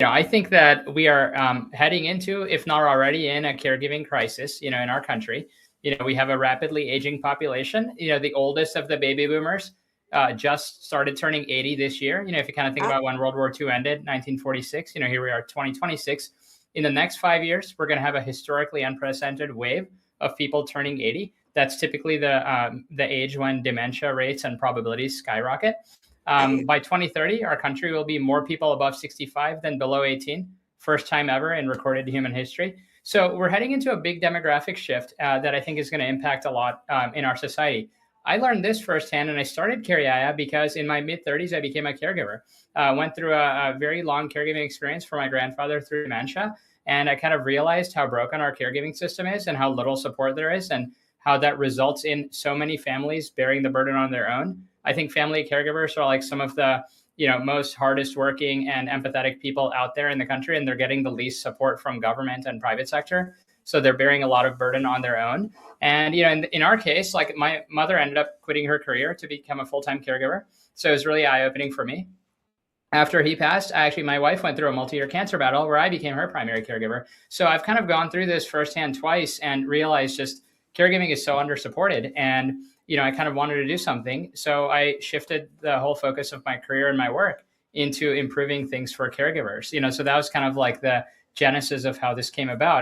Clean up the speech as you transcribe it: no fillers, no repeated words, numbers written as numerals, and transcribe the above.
I think that we are heading into, if not already in, a caregiving crisis. In our country, we have a rapidly aging population. The oldest of the baby boomers just started turning 80 this year. If you kind of think Ah, about when World War II ended, 1946. Here we are, 2026. In the next 5 years, we're going to have a historically unprecedented wave of people turning 80. That's typically the age when dementia rates and probabilities skyrocket. By 2030, our country will be more people above 65 than below 18, first time ever in recorded human history. So we're heading into a big demographic shift that I think is going to impact a lot in our society. I learned this firsthand, and I started Cariaya because in my mid 30s, I became a caregiver. Went through a very long caregiving experience for my grandfather through dementia, and I kind of realized how broken our caregiving system is and how little support there is, and how that results in so many families bearing the burden on their own. I think family caregivers are like some of the most hardest working and empathetic people out there in the country, and they're getting the least support from government and private sector. So they're bearing a lot of burden on their own. And in our case, like my mother ended up quitting her career to become a full-time caregiver. So it was really eye-opening for me. After he passed, actually, my wife went through a multi-year cancer battle where I became her primary caregiver. So I've kind of gone through this firsthand twice and realized just caregiving is so undersupported. And, I kind of wanted to do something. So I shifted the whole focus of my career and my work into improving things for caregivers. So that was kind of like the genesis of how this came about.